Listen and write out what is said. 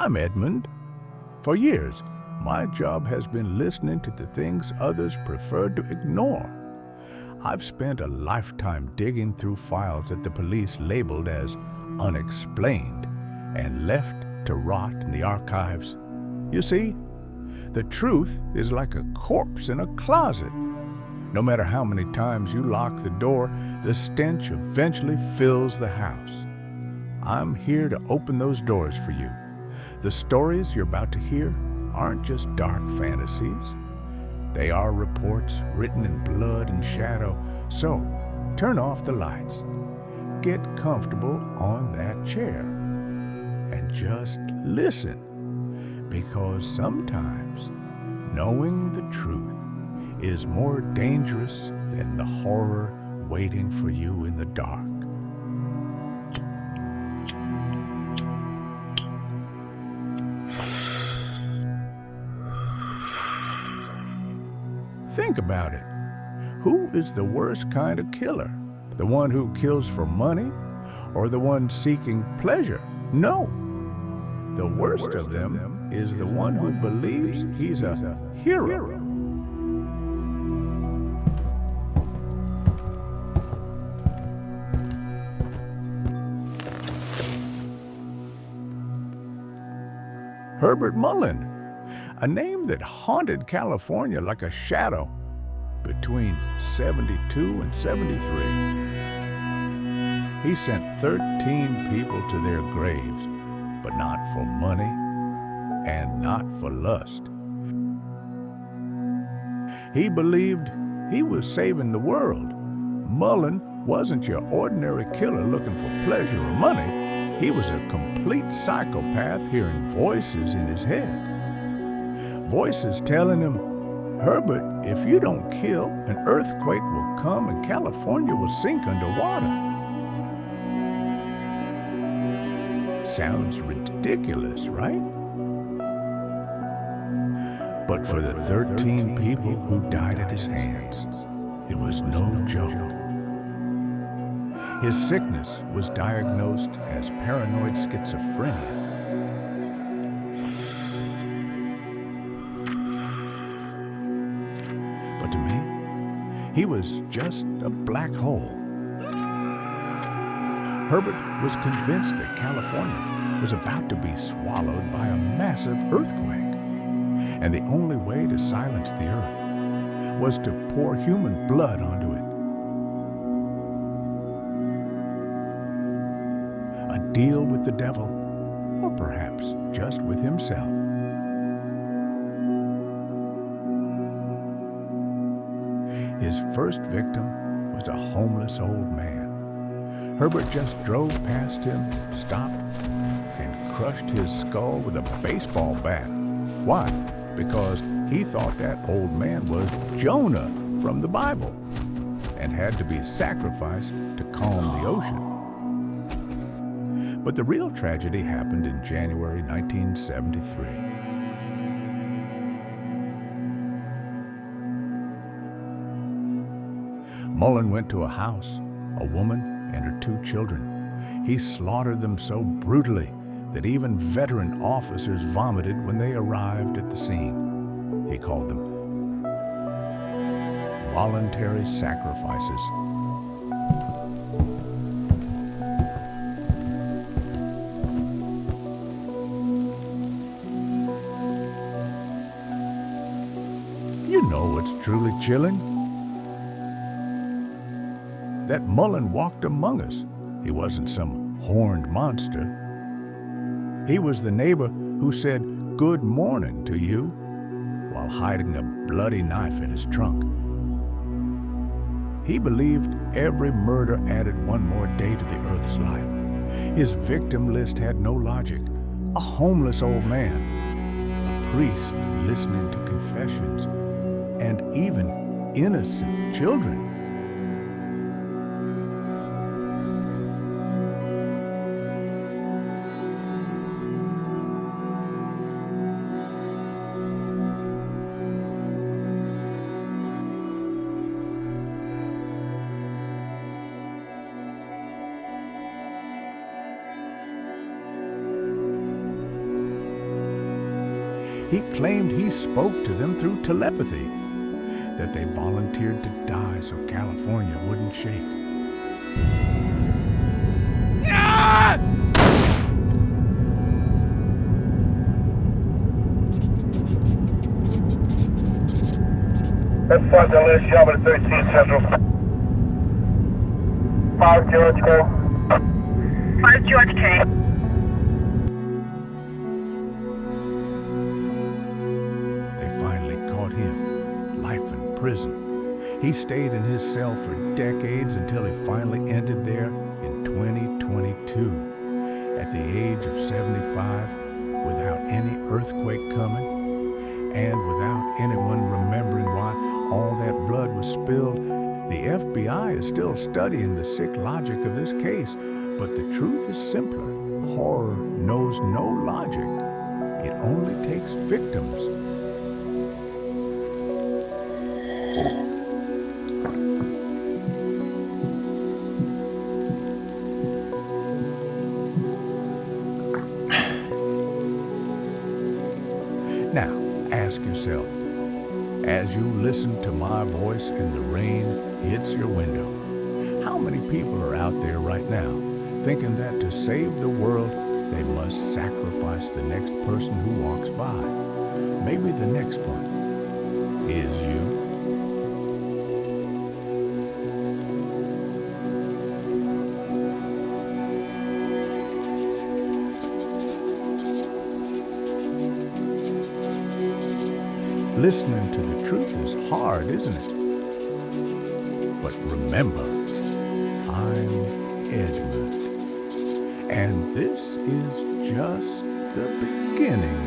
I'm Edmund. For years, my job has been listening to the things others prefer to ignore. I've spent a lifetime digging through files that the police labeled as unexplained and left to rot in the archives. You see, the truth is like a corpse in a closet. No matter how many times you lock the door, the stench eventually fills the house. I'm here to open those doors for you. The stories you're about to hear aren't just dark fantasies. They are reports written in blood and shadow. So, turn off the lights. Get comfortable on that chair. And just listen. Because sometimes knowing the truth is more dangerous than the horror waiting for you in the dark. Think about it. Who is the worst kind of killer? The one who kills for money or the one seeking pleasure? No. The worst of them is the one who believes he's a hero. Herbert Mullin, a name that haunted California like a shadow between 72 and 73. He sent 13 people to their graves, but not for money and not for lust. He believed he was saving the world. Mullin wasn't your ordinary killer looking for pleasure or money. He was a complete psychopath hearing voices in his head. Voices telling him, Herbert, if you don't kill, an earthquake will come and California will sink underwater. Sounds ridiculous, right? But for the 13 people who died at his hands, it was no joke. His sickness was diagnosed as paranoid schizophrenia. But to me, he was just a black hole. Herbert was convinced that California was about to be swallowed by a massive earthquake, and the only way to silence the earth was to pour human blood onto it. A deal with the devil, or perhaps just with himself. His first victim was a homeless old man. Herbert just drove past him, stopped, and crushed his skull with a baseball bat. Why? Because he thought that old man was Jonah from the Bible and had to be sacrificed to calm the ocean. But the real tragedy happened in January 1973. Mullin went to a house, a woman and her 2 children. He slaughtered them so brutally that even veteran officers vomited when they arrived at the scene. He called them voluntary sacrifices. You know what's truly chilling? That Mullin walked among us. He wasn't some horned monster. He was the neighbor who said good morning to you while hiding a bloody knife in his trunk. He believed every murder added one more day to the earth's life. His victim list had no logic. A homeless old man, a priest listening to confessions, and even innocent children. He claimed he spoke to them through telepathy, that they volunteered to die so California wouldn't shake. That's 5 Dallas, Yama 13 Central. 5 George K. 5 George K. They finally caught him, life in prison. He stayed in his cell for decades until he finally ended there in 2022, at the age of 75, without any earthquake coming, and without anyone remembering why all that blood was spilled. The FBI is still studying the sick logic of this case, but the truth is simpler. Horror knows no logic. It only takes victims. Now, ask yourself, as you listen to my voice and the rain hits your window, how many people are out there right now thinking that to save the world, they must sacrifice the next person who walks by? Maybe the next one is you. Listening to the truth is hard, isn't it? But remember, I'm Edmund, and this is just the beginning